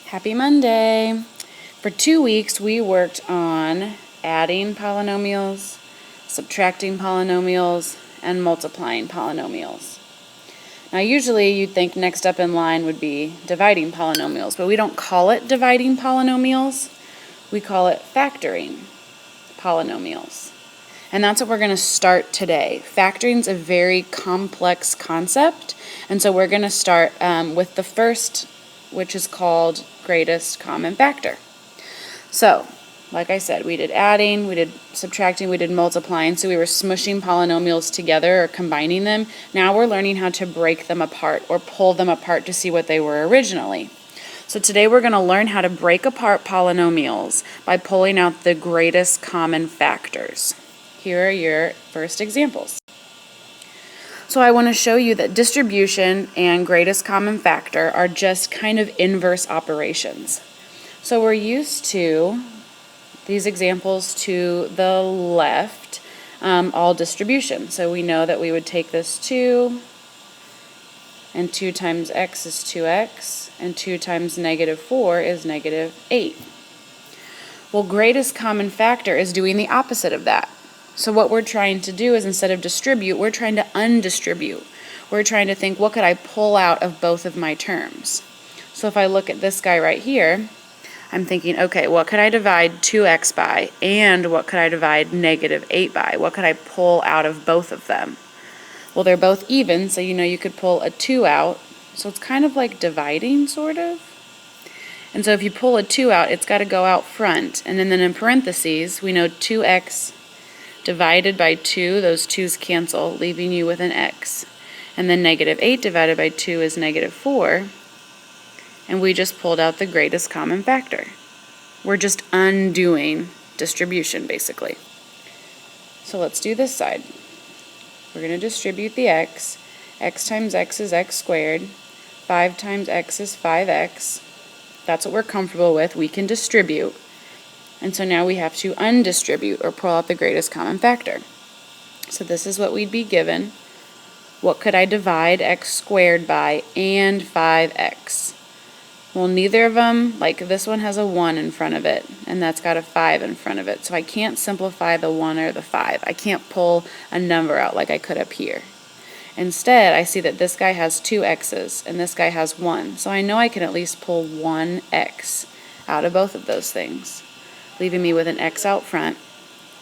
Happy Monday! For 2 weeks we worked on adding polynomials, subtracting polynomials, and multiplying polynomials. Now usually you'd think next up in line would be dividing polynomials, but we don't call it dividing polynomials, we call it factoring polynomials. And that's what we're going to start today. Factoring is a very complex concept, and so we're going to start with the first, which is called greatest common factor. So, like I said, we did adding, we did subtracting, we did multiplying, so we were smushing polynomials together or combining them. Now we're learning how to break them apart or pull them apart to see what they were originally. So today we're going to learn how to break apart polynomials by pulling out the greatest common factors. Here are your first examples. So I want to show you that distribution and greatest common factor are just kind of inverse operations. So we're used to these examples to the left, all distribution. So we know that we would take this 2, and 2 times x is 2x, and 2 times negative 4 is negative 8. Well, greatest common factor is doing the opposite of that. So what we're trying to do is instead of distribute, we're trying to undistribute. We're trying to think, what could I pull out of both of my terms? So if I look at this guy right here, I'm thinking, okay, what could I divide 2x by, and what could I divide negative 8 by? What could I pull out of both of them? Well, they're both even, so you know you could pull a 2 out. So it's kind of like dividing, sort of. And so if you pull a 2 out, it's got to go out front. And then in parentheses, we know 2x divided by 2, those 2's cancel, leaving you with an x. And then negative 8 divided by 2 is negative 4. And we just pulled out the greatest common factor. We're just undoing distribution, basically. So let's do this side. We're going to distribute the x. X times x is x squared. 5 times x is 5x. That's what we're comfortable with. We can distribute. And so now we have to undistribute or pull out the greatest common factor. So this is what we'd be given. What could I divide x squared by and 5x? Well, neither of them, like this one has a 1 in front of it, and that's got a 5 in front of it. So I can't simplify the 1 or the 5. I can't pull a number out like I could up here. Instead, I see that this guy has 2 x's and this guy has 1. So I know I can at least pull 1 x out of both of those things, leaving me with an x out front.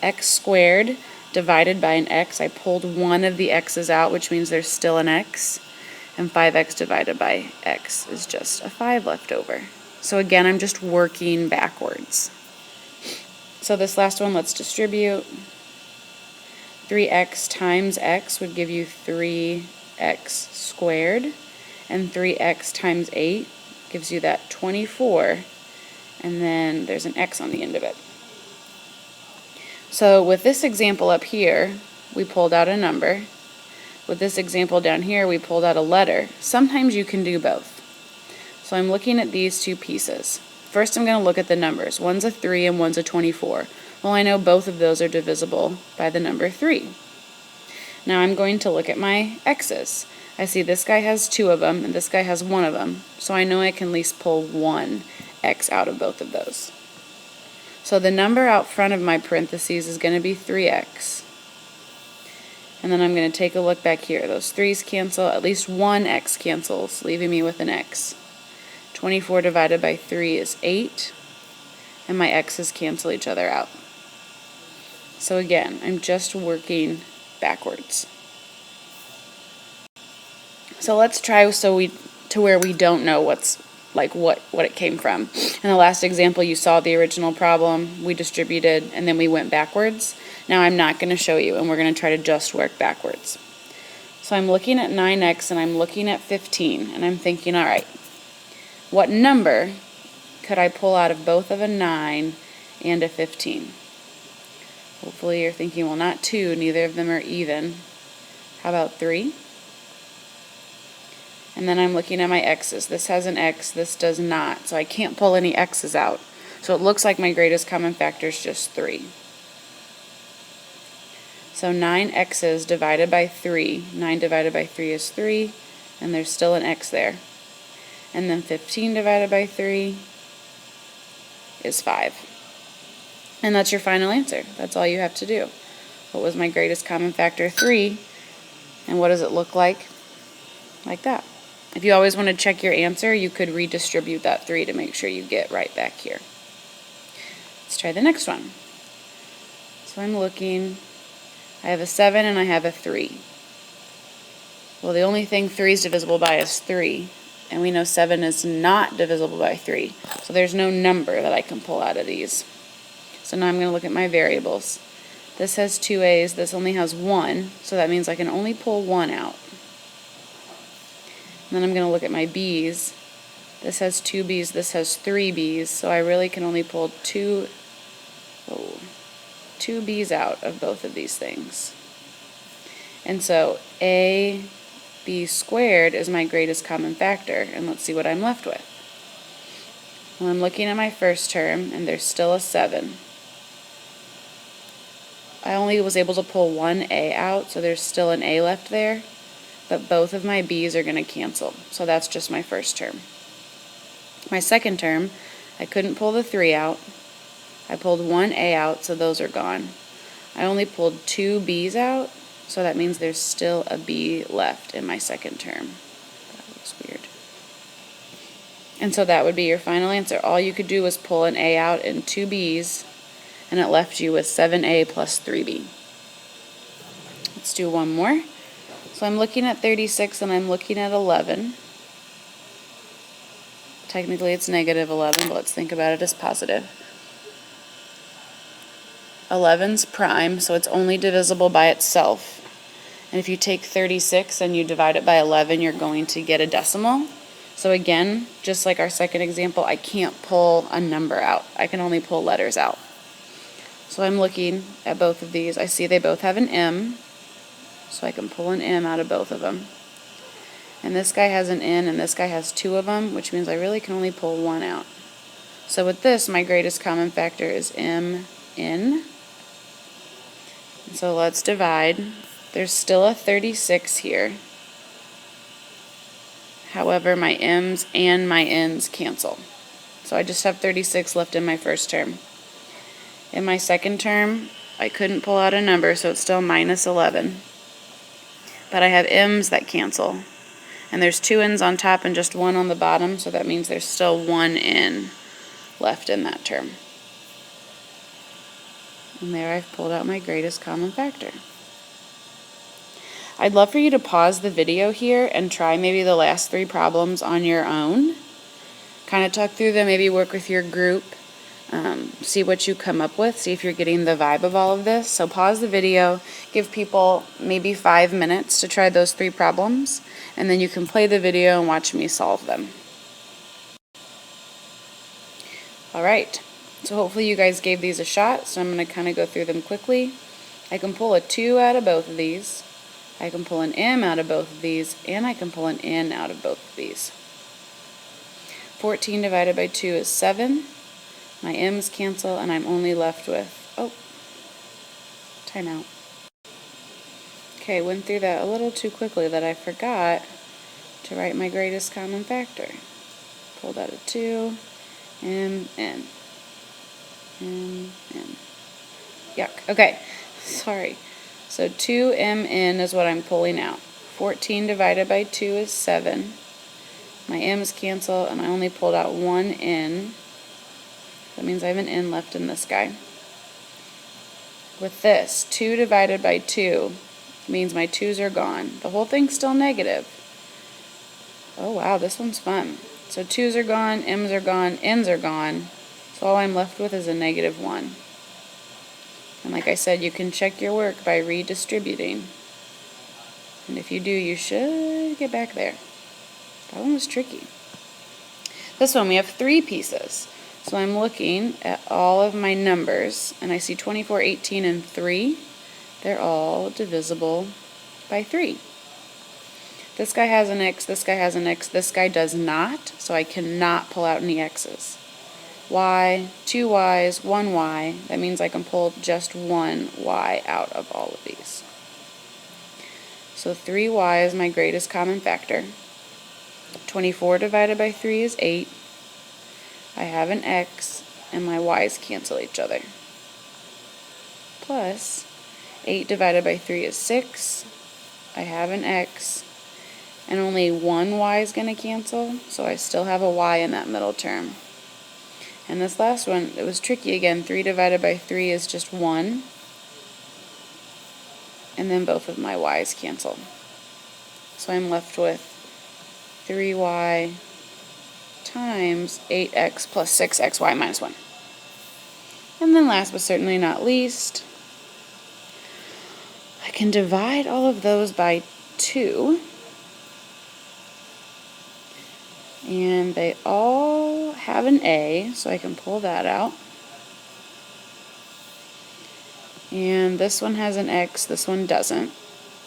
X squared divided by an x. I pulled one of the x's out, which means there's still an x. And 5x divided by x is just a 5 left over. So again, I'm just working backwards. So this last one, let's distribute. 3x times x would give you 3x squared. And 3x times 8 gives you that 24. And then there's an x on the end of it. So with this example up here, we pulled out a number. With this example down here, we pulled out a letter. Sometimes you can do both. So I'm looking at these two pieces. First I'm going to look at the numbers. One's a 3 and one's a 24. Well, I know both of those are divisible by the number 3. Now I'm going to look at my x's. I see this guy has 2 of them and this guy has 1 of them. So I know I can at least pull 1 x out of both of those. So the number out front of my parentheses is going to be 3x. And then I'm going to take a look back here. Those 3's cancel. At least one x cancels, leaving me with an x. 24 divided by 3 is 8. And my x's cancel each other out. So again, I'm just working backwards. So let's try to where we don't know what it came from. In the last example, you saw the original problem, we distributed, and then we went backwards. Now I'm not going to show you, and we're going to try to just work backwards. So I'm looking at 9x, and I'm looking at 15, and I'm thinking, all right, what number could I pull out of both of a 9 and a 15? Hopefully you're thinking, well, not 2, neither of them are even. How about 3? And then I'm looking at my x's. This has an x, this does not. So I can't pull any x's out. So it looks like my greatest common factor is just 3. So 9 x's divided by 3. 9 divided by 3 is 3, and there's still an x there. And then 15 divided by 3 is 5. And that's your final answer. That's all you have to do. What was my greatest common factor? 3. And what does it look like? Like that. If you always want to check your answer, you could redistribute that 3 to make sure you get right back here. Let's try the next one. So I'm looking. I have a 7 and I have a 3. Well, the only thing 3 is divisible by is 3. And we know 7 is not divisible by 3. So there's no number that I can pull out of these. So now I'm going to look at my variables. This has 2 A's. This only has 1. So that means I can only pull 1 out. And then I'm going to look at my B's. This has 2 B's. This has 3 B's. So I really can only pull 2 B's out of both of these things. And so AB squared is my greatest common factor. And let's see what I'm left with. Well, I'm looking at my first term, and there's still a 7. I only was able to pull one A out, so there's still an A left there. But both of my B's are going to cancel. So that's just my first term. My second term, I couldn't pull the 3 out. I pulled one A out, so those are gone. I only pulled 2 B's out, so that means there's still a B left in my second term. That looks weird. And so that would be your final answer. All you could do was pull an A out and 2 B's, and it left you with 7A plus 3B. Let's do one more. So I'm looking at 36 and I'm looking at 11. Technically it's negative 11, but let's think about it as positive. 11's prime, so it's only divisible by itself. And if you take 36 and you divide it by 11, you're going to get a decimal. So again, just like our second example, I can't pull a number out. I can only pull letters out. So I'm looking at both of these. I see they both have an M. So I can pull an M out of both of them. And this guy has an N and this guy has 2 of them, which means I really can only pull 1 out. So with this, my greatest common factor is M, N. So let's divide. There's still a 36 here. However, my M's and my N's cancel. So I just have 36 left in my first term. In my second term, I couldn't pull out a number, so it's still minus 11. But I have M's that cancel. And there's 2 N's on top and just 1 on the bottom, so that means there's still 1 N left in that term. And there I've pulled out my greatest common factor. I'd love for you to pause the video here and try maybe the last 3 problems on your own. Kind of talk through them, maybe work with your group. See what you come up with, see if you're getting the vibe of all of this. So pause the video, give people maybe 5 minutes to try those 3 problems, and then you can play the video and watch me solve them. Alright, so hopefully you guys gave these a shot, so I'm going to kind of go through them quickly. I can pull a 2 out of both of these, I can pull an M out of both of these, and I can pull an N out of both of these. 14 divided by 2 is 7. My M's cancel, and I'm only left with, timeout. Okay, went through that a little too quickly that I forgot to write my greatest common factor. Pulled out a 2, M, N. M, N. Yuck. Okay, sorry. So 2MN is what I'm pulling out. 14 divided by 2 is 7. My M's cancel, and I only pulled out 1 N. That means I have an N left in this guy. With this, 2 divided by 2 means my 2's are gone. The whole thing's still negative. Oh wow, this one's fun. So 2's are gone, M's are gone, N's are gone. So all I'm left with is a negative 1. And like I said, you can check your work by redistributing. And if you do, you should get back there. That one was tricky. This one, we have 3 pieces. So I'm looking at all of my numbers, and I see 24, 18, and 3. They're all divisible by 3. This guy has an X, this guy has an X, this guy does not, so I cannot pull out any X's. Y, 2 Y's, 1 Y, that means I can pull just 1 Y out of all of these. So 3Y is my greatest common factor. 24 divided by 3 is 8. I have an X, and my y's cancel each other. Plus, 8 divided by 3 is 6. I have an x, and only one y is going to cancel, so I still have a y in that middle term. And this last one, it was tricky again. 3 divided by 3 is just 1. And then both of my y's cancel. So I'm left with 3y times 8x plus 6xy minus 1. And then last but certainly not least, I can divide all of those by 2. And they all have an a, so I can pull that out. And this one has an x, this one doesn't.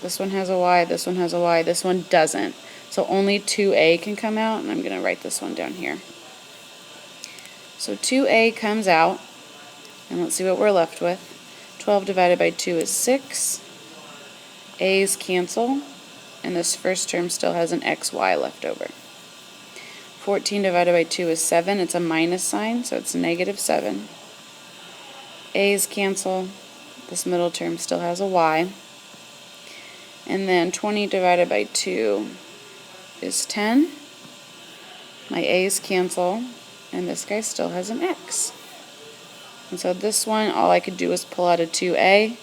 This one has a y, this one has a y, this one doesn't. So only 2a can come out, and I'm going to write this one down here. So 2a comes out, and let's see what we're left with. 12 divided by 2 is 6. a's cancel, and this first term still has an xy left over. 14 divided by 2 is 7. It's a minus sign, so it's negative 7. a's cancel. This middle term still has a y. And then 20 divided by 2 is 10. My a's cancel, and this guy still has an x. And so this one, all I could do was pull out a 2a,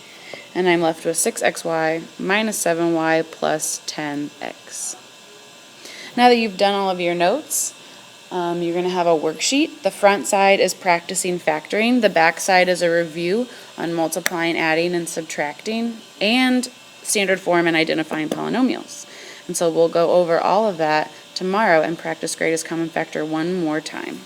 and I'm left with 6xy minus 7y plus 10x. Now that you've done all of your notes, you're going to have a worksheet. The front side is practicing factoring. The back side is a review on multiplying, adding, and subtracting, and standard form and identifying polynomials. And so we'll go over all of that tomorrow and practice greatest common factor one more time.